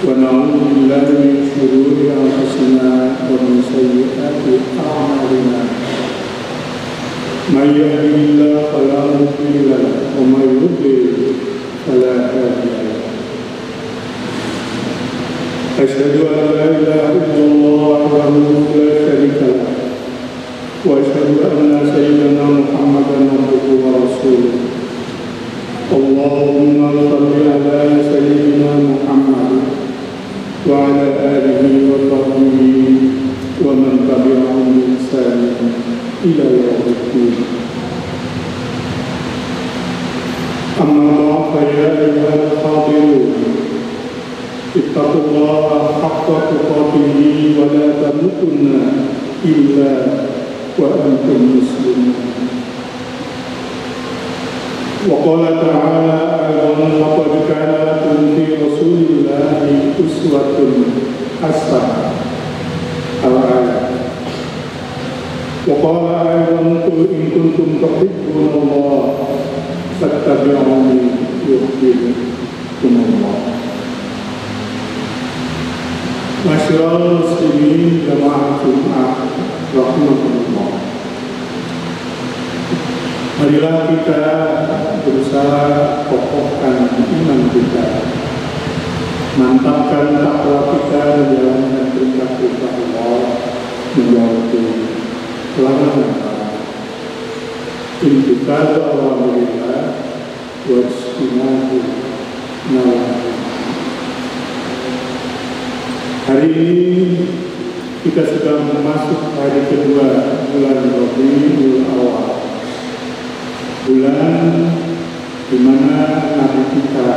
ونعوذ بالله من شرور أنفسنا ومن سيئات أعمالنا من يهده الله فلا مضل له ومن يضلل فلا هادي له أشهد أن لا إله إلا الله وحده لا شريك له وأشهد أن سيدنا محمدا عبده ورسوله اللهم صل على سيدنا محمد وعلى آله وصحبه ومن تبعهم بإحسان إلى يوم الدين. أما بعد فيا أيها الحاضرون اتقوا الله حق تقاته ولا تموتن إلا وأنتم مسلمون. وقال تعالى أيضا لقد كان لكم في رسول الله أسوة حسنة الآية. وقال أيضا قل إن كنتم تحبون الله فاتبعوني يحببكم الله. Masyaallah muslimin jamaah Jumat rahimakumullah. Marilah kita berusaha kokohkan iman kita, mantapkan takwa kita, menjalankan perintah-perintah Allah, menjauhi larangan. Intikal alhamdulillah wajibnahu nawahi. Hari ini kita sudah masuk hari kedua bulan Rabiul Awal, bulan di mana Nabi kita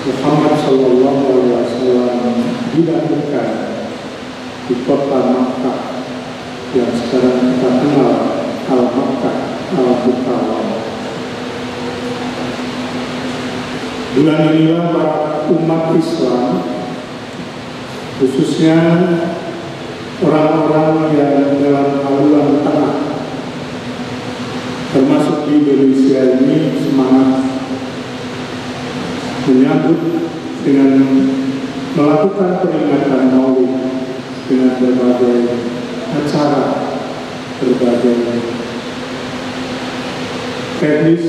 Muhammad Sallallahu Alaihi Wasallam dilahirkan di kota Makkah yang sekarang kita kenal Al-Makkah Al-Mukarramah. Bulan inilah para umat Islam, khususnya orang-orang yang dalam haluan tengah, termasuk di Indonesia ini, semangat menyambut dengan melakukan peringatan Maulid dengan berbagai acara, berbagai teknis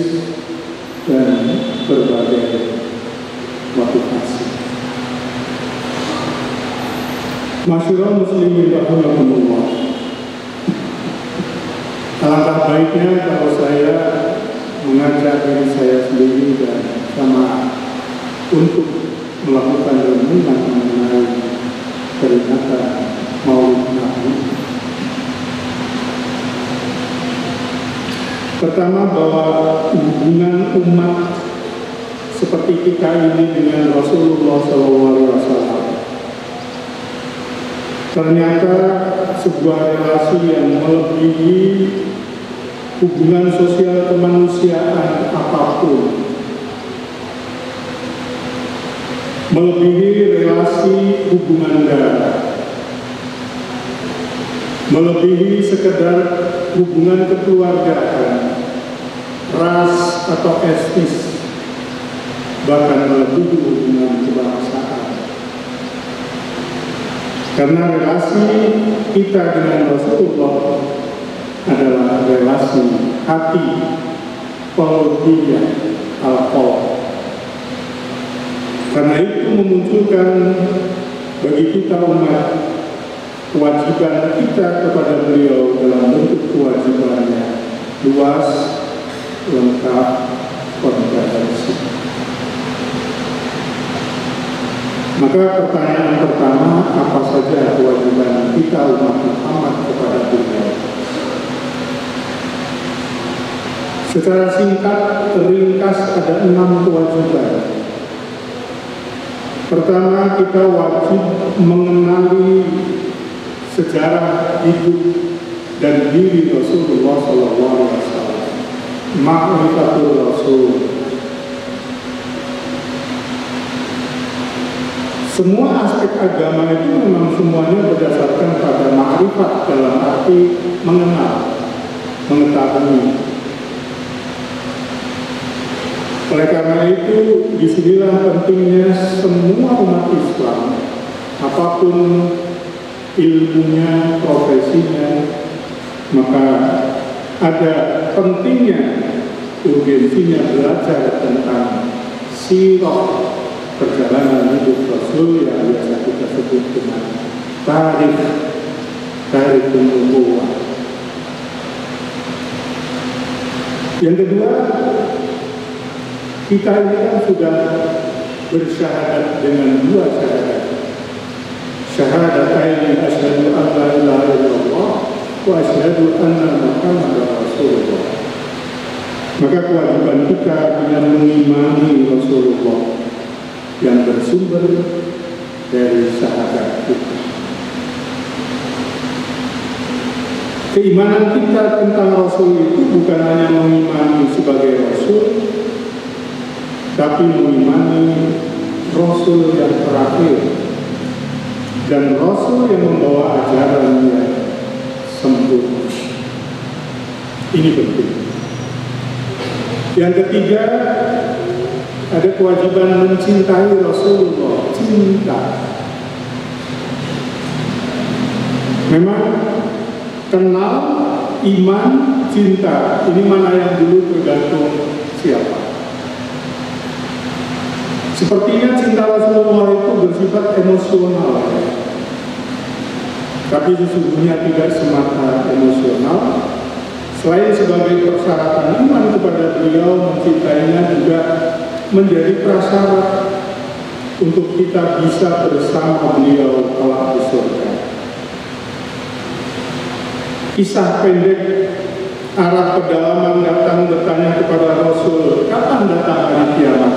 dan berbagai motivasi. Masyaallah muslimin rahimakumullah. Alangkah baiknya kalau saya mengajak diri saya sendiri dan sama untuk melakukan renungan mengenai peringatan Maulid Nabi. Pertama, bahwa hubungan umat seperti kita ini dengan Rasulullah SAW ternyata sebuah relasi yang melebihi hubungan sosial kemanusiaan apapun, melebihi relasi hubungan darah, melebihi sekedar hubungan kekeluargaan, ras atau etnis, bahkan melebihi hubungan kebangsaan. Karena relasi kita dengan Rasulullah adalah relasi hati, qalbiyah, al-qalb. Karena itu memunculkan bagi kita umat kewajiban kita kepada beliau dalam bentuk kewajibannya luas, lengkap, komprehensif. Maka pertanyaan pertama, apa saja kewajiban kita umat Muhammad kepada beliau? Secara singkat terringkas ada 6 kewajiban. Pertama, kita wajib mengenali sejarah hidup dan diri Rasulullah SAW. Ma'rifatul Rasul. Semua aspek agama itu memang semuanya berdasarkan pada ma'rifat dalam arti mengenal, mengetahui. Oleh karena itu, disinilah pentingnya semua umat Islam apapun ilmunya, profesinya, maka ada pentingnya, urgensinya belajar tentang sirah perjalanan hidup Rasul yang biasa kita sebut dengan tarikh nubuwah. Yang kedua, kita ini kan sudah bersyahadat dengan dua syahadat. Syahadatain asyhadu an la ilaha illallah wa asyhadu anna Muhammadar Rasulullah. Maka kewajiban kita dengan mengimani Rasulullah yang bersumber dari syahadat kita. Keimanan kita tentang Rasul itu bukan hanya mengimani sebagai Rasul, tapi mengimani Rasul yang terakhir dan Rasul yang membawa ajaran yang sempurna. Ini penting. Yang ketiga, ada kewajiban mencintai Rasulullah, cinta. Memang kenal, iman, cinta, ini mana yang dulu tergantung siapa. Sepertinya cinta Rasulullah itu bersifat emosional, tapi sesungguhnya tidak semata emosional. Selain sebagai persyaratan iman kepada beliau, mencintainya juga menjadi prasyarat untuk kita bisa bersama beliau kelak di surga. Kisah pendek Arab pedalaman datang bertanya kepada Rasul, kapan datang hari kiamat?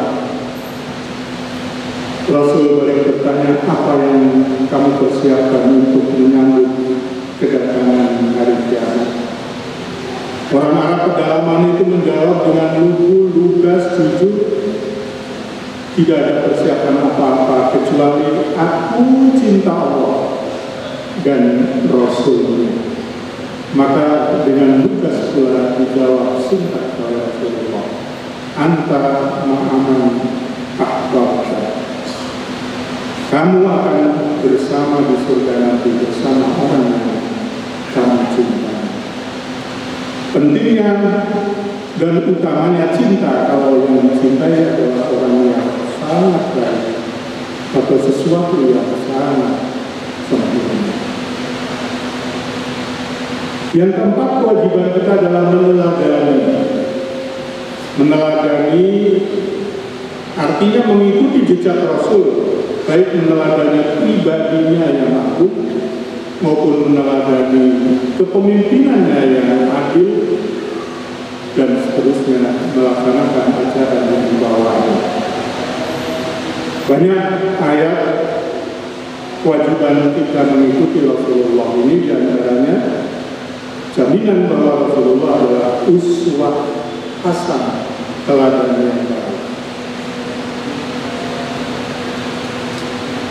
Rasul balik bertanya, apa yang kamu persiapkan untuk menyambut kedatangan hari kiamat? Orang Arab pedalaman itu menjawab dengan lugu, lugas, jujur, tidak ada persiapan apa-apa kecuali aku cinta Allah dan Rasulnya. Maka dengan lugas pula dijawab singkat oleh Rasulullah, antara ma'aman ahbabta, kamu akan bersama di surga nanti bersama orang yang kamu cinta. Pentingnya dan utamanya cinta, kalau yang mencintai adalah orang yang sangat baik atau sesuatu yang sangat sempurna. Yang keempat, kewajiban kita adalah meneladani artinya mengikuti jejak Rasul, baik meneladani pribadinya yang agung maupun meneladani kepemimpinannya yang adil dan seterusnya, melaksanakan ajaran yang dibawanya. Banyak ayat kewajiban kita mengikuti Rasulullah ini, diantaranya jaminan bahwa Rasulullah adalah uswah hasan, teladan yang baik.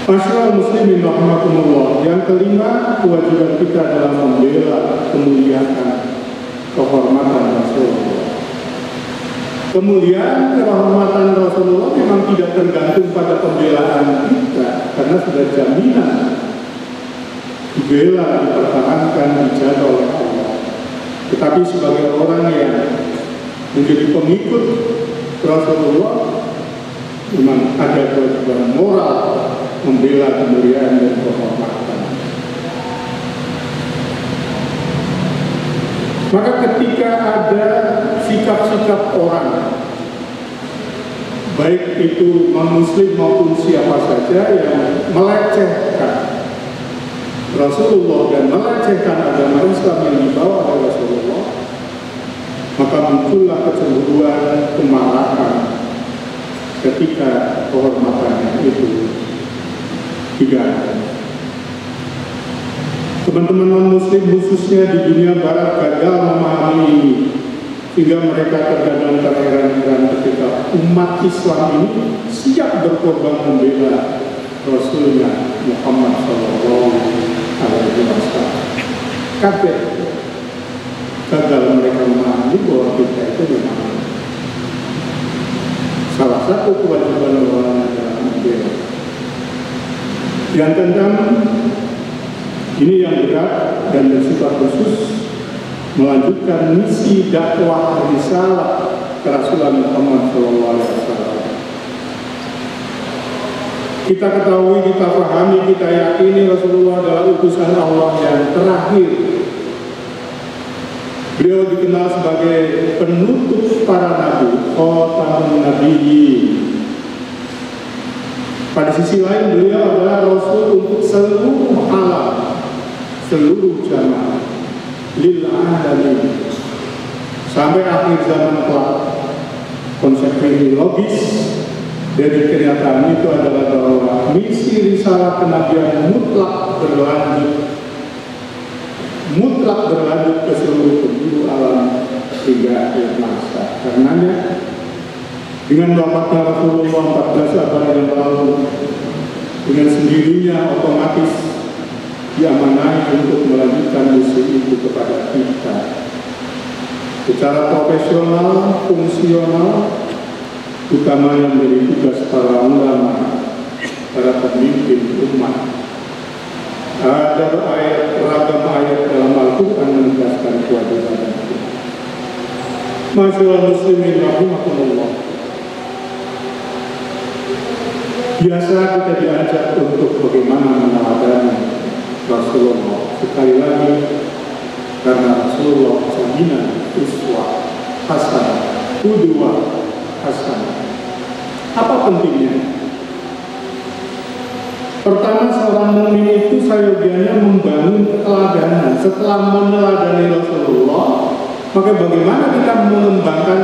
Masyaallah muslimin rahimakumullah. Yang kelima, kewajiban kita adalah membela kemuliaan kehormatan Rasulullah. Kemuliaan kehormatan Rasulullah memang tidak tergantung pada pembelaan kita, karena sudah jaminan dibela, dipertahankan, dijaga oleh Allah. Tetapi sebagai orang yang menjadi pengikut Rasulullah, memang ada kewajiban moral membela kemuliaan dan kehormatan. Maka ketika ada sikap-sikap orang, baik itu non-muslim maupun siapa saja yang melecehkan Rasulullah dan melecehkan agama Islam yang dibawa oleh Rasulullah, maka muncullah kecemburuan, kemarahan ketika kehormatannya itu tidak. Teman-teman non-muslim khususnya di dunia barat gagal memahami ini, sehingga mereka terkadang terheran-heran ketika umat Islam ini siap berkorban membela Rasulnya Muhammad SAW. Kaget, gagal mereka memahami bahwa kita itu memang salah satu kewajiban orang adalah membela. Yang keenam, ini yang berat dan bersifat khusus, melanjutkan misi dakwah risalah kerasulan Muhammad SAW. Kita ketahui, kita pahami, kita yakini Rasulullah adalah utusan Allah yang terakhir. Beliau dikenal sebagai penutup para nabi, khatamun nabiyyin. Pada sisi lain, beliau adalah Rasul untuk seluruh alam, seluruh jamaah, lil alamin. Sampai akhir zaman kelak, konsep ini logis dari kenyataan itu adalah bahwa misi risalah kenabian mutlak berlanjut ke seluruh penjuru alam hingga akhir masa. Karenanya dengan wafatnya Rasulullah 14 abad yang lalu, dengan sendirinya otomatis diamanai untuk melanjutkan misi itu kepada kita. Secara profesional, fungsional, utamanya menjadi tugas para ulama, para pemimpin umat. Ada beragam ayat dalam Al-Quran menegaskan kewajiban itu. Masyaallah muslimin rahimakumullah. Biasa kita diajak untuk bagaimana meneladani Rasulullah. Sekali lagi, karena Rasulullah sayyidina uswah hasanah, qudwah hasanah. Apa pentingnya? Pertama, seorang mukmin itu sayogianya membangun keteladanan. Setelah meneladani Rasulullah, maka bagaimana kita mengembangkan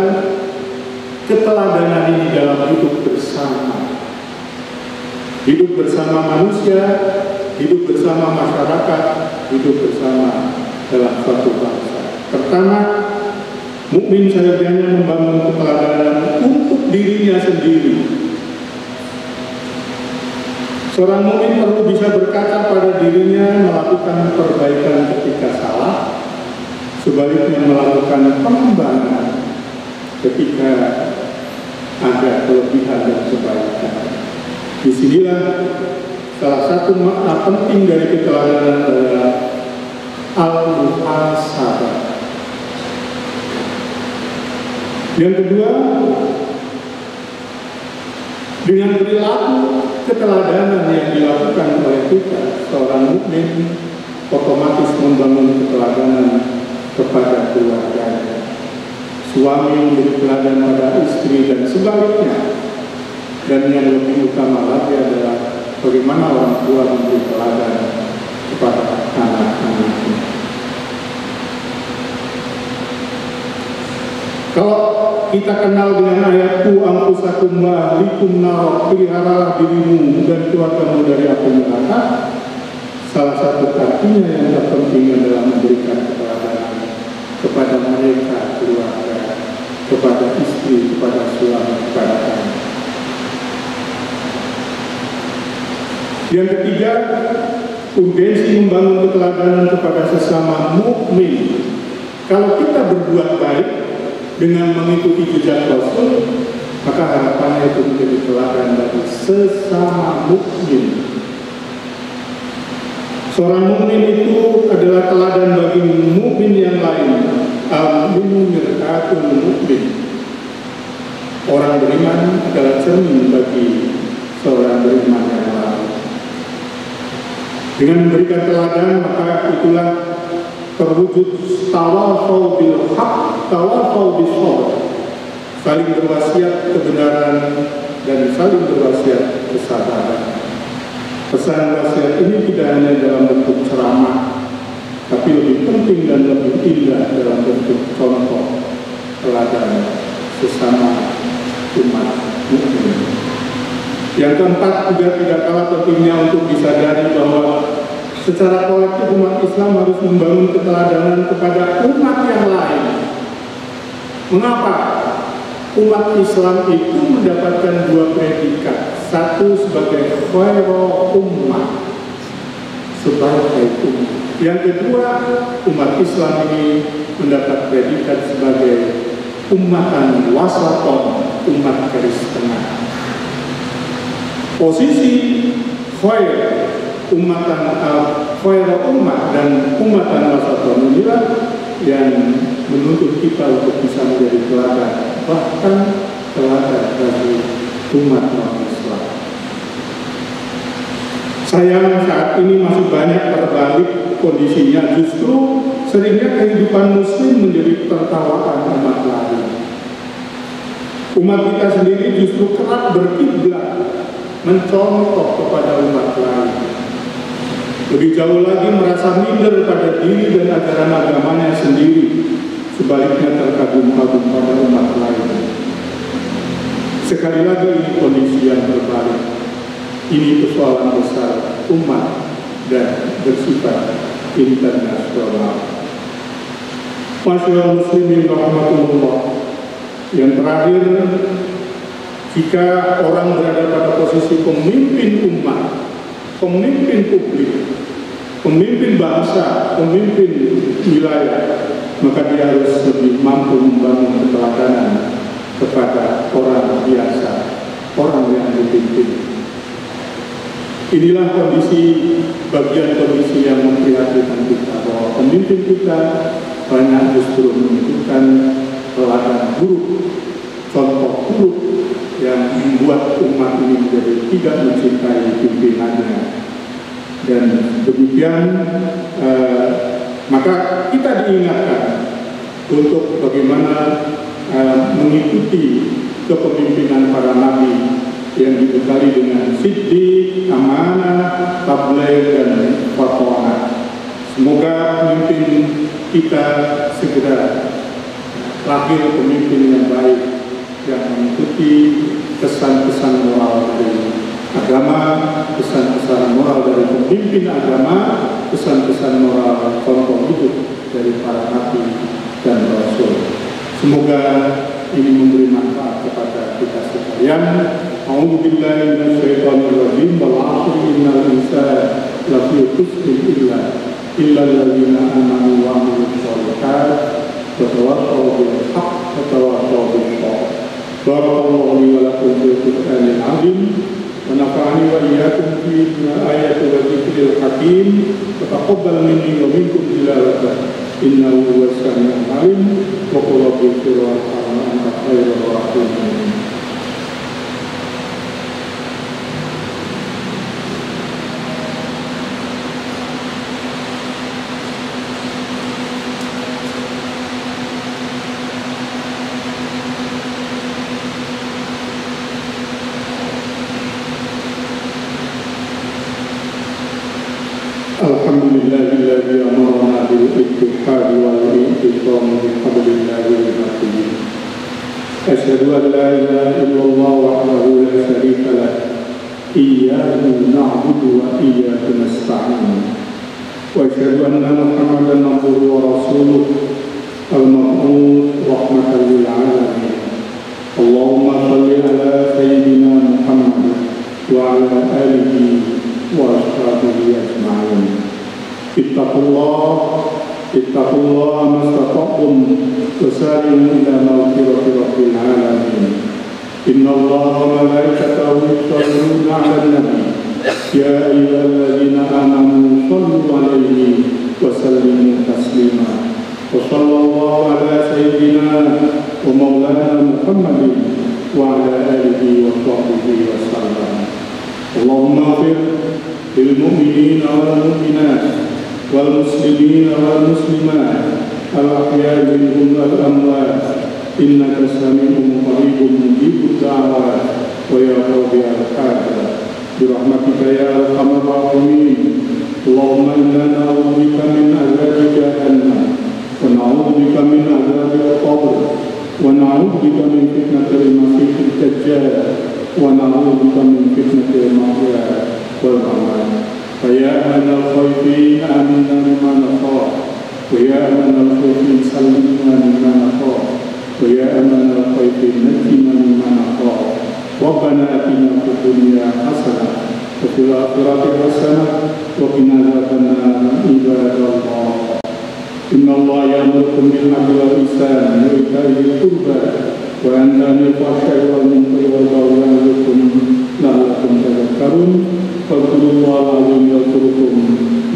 keteladanan ini dalam hidup bersama? Hidup bersama manusia, hidup bersama masyarakat, hidup bersama dalam suatu bangsa. Pertama, mukmin sayogianya membangun keteladanan untuk dirinya sendiri. Seorang mukmin perlu bisa berkaca pada dirinya, melakukan perbaikan ketika salah, sebaliknya melakukan pengembangan ketika ada kelebihan dan kebaikan. Disinilah salah satu makna penting dari keteladanan adalah al-muhasabah. Yang kedua, dengan perilaku keteladanan yang dilakukan oleh kita, seorang mukmin otomatis membangun keteladanan kepada keluarganya. Suami memberi teladan pada istri dan sebaliknya. Dan yang lebih utama lagi adalah bagaimana orang tua memberi teladan kepada anak-anaknya. Kalau kita kenal dengan ayat "Qu anfusakum wa ahlikum nar", peliharalah dirimu dan keluargamu dari api neraka. Salah satu artinya yang terpenting adalah memberikan keteladanan kepada mereka, keluarga, kepada istri, kepada suami, kepada anak. Yang ketiga, urgensi membangun keteladanan kepada sesama mukmin. Kalau kita berbuat baik dengan mengikuti jejak Rasul, maka harapannya itu menjadi teladan bagi sesama mukmin. Seorang mukmin itu adalah teladan bagi mukmin yang lain. Al-mu'minu mir'atul mu'min. Orang beriman adalah cermin bagi seorang beriman yang lain. Dengan memberikan teladan, maka itulah terwujud tawafau bil haq, tawafau bis sabr, saling berwasiat kebenaran dan saling berwasiat kesabaran. Pesan wasiat ini tidak hanya dalam bentuk ceramah, tapi lebih penting dan lebih indah dalam bentuk contoh teladan sesama umat mukmin. Yang keempat, juga tidak kalah pentingnya untuk disadari bahwa secara kolektif umat Islam harus membangun keteladanan kepada umat yang lain. Mengapa? Umat Islam itu mendapatkan dua predikat. Satu sebagai khairu ummah, sebagai umat. Yang kedua, umat Islam ini mendapat predikat sebagai ummatan wasaton, umat garis tengah. Posisi khair umat dan umatan wasatan inilah yang menuntut kita untuk bisa menjadi teladan, bahkan teladan bagi umat Islam. Sayang saat ini masih banyak terbalik kondisinya, justru seringnya kehidupan muslim menjadi tertawaan umat lain. Umat kita sendiri justru kerap berkiblat mencontoh kepada umat lain. Lebih jauh lagi merasa minder pada diri dan ajaran agamanya sendiri, sebaliknya terkagum-kagum pada umat lain. Sekali lagi ini kondisi yang berbalik. Ini persoalan besar umat dan bersifat internasional. Masyaallah muslimin rahmatullah. Yang terakhir, jika orang berada pada posisi pemimpin umat, pemimpin publik, pemimpin bangsa, pemimpin wilayah, maka dia harus lebih mampu membangun keteladanan kepada orang biasa, orang yang dipimpin. Inilah bagian kondisi yang memprihatinkan kita, bahwa pemimpin kita banyak justru menunjukkan teladan buruk, contoh buruk yang membuat umat ini menjadi tidak mencintai pimpinannya. Dan demikian maka kita diingatkan untuk bagaimana mengikuti kepemimpinan para nabi yang dibekali dengan siddiq, amanah, tabligh dan fatwa. Semoga pemimpin kita segera lahir pemimpin yang baik yang mengikuti pesan-pesan moral dari agama, pesan-pesan moral dari pemimpin agama, pesan-pesan moral contoh hidup dari para nabi dan rasul. Semoga ini memberi manfaat kepada kita sekalian. A'udzu billahi minasyaitonir rajim. Wal 'asri innal insana lafi khusrin illa alladziina aamanu wa 'amilus shalihaati wa tawassaw bil haqq wa tawassaw bis sabr. Barakallahu li wa lakum fil Qur'anil 'azim wa nafa'ani wa iyyakum fi ayati wa dzikril hakim. Wa taqabbal minni wa minkum tilawatan. Innahu huwas sami'ul 'alim. Wa qul rabbi ighfir warhamni anta khairur rahimin. Alhamdulillahilladzi amarna bil ittihad wal i'tisam bi hablillahil matin. Asyhadu an la ilaha illallah wahdahu la syarika lah. Iyyahu na'budu wa iyyahu nasta'in. Wa asyhadu anna Muhammadan abduhu wa rasuluh al-mab'uts rahmatan lil alamin. Allahumma shalli ala sayyidina Muhammad wa ala alihi wa ashabihi ajma'in. Ittaqullah mastata'tum wasari'u ila maghfirati rabbil alamin. Innallaha wa malaikatahu yusholluna 'alan nabi. Ya ayyuhalladzina amanu shallu 'alaihi wa sallimu taslima. Wa sallallahu ala sayyidina wa maulana Muhammadin wa ala alihi wa sahbihi wa sallam. Allahumma ighfir lil mu'minina wal mu'minat wal muslimina wal muslimat al ahya'i minhum wal amwat innaka sami'un qaribun mujibud da'wat wa ya qadiyal hajat bi rahmatika ya arhamar rahimin. Allahumma inna na'udzu bika min adzabi jahannam wa na'udzu bika min adzabil qabr wa na'udzu bika min fitnatil masiihid dajjal wa na'udzu bika min fitnatil mahya wal mamat. Ya amanal khaifin aminna mimma nakhaf wa ya amanal khaifin sallimna mimma nakhaf wa ya amanal khaifin najjina mimma nakhaf. Rabbana atina fid dunya hasanah wa fil akhirati hasanah wa qina adzabannar. Ibadallah, innallaha ya'murukum bil 'adli wal ihsani wa ita'i dzil qurba wa yanha 'anil fahsya'i wal munkari wal baghi ya'izukum la'allakum tadhakkarun. tadhakkarun fadhkurullaha al-'azim yadhkurukum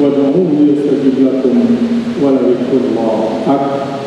wad'uuhu yastajib lakum wa la dhikrullahi akbar.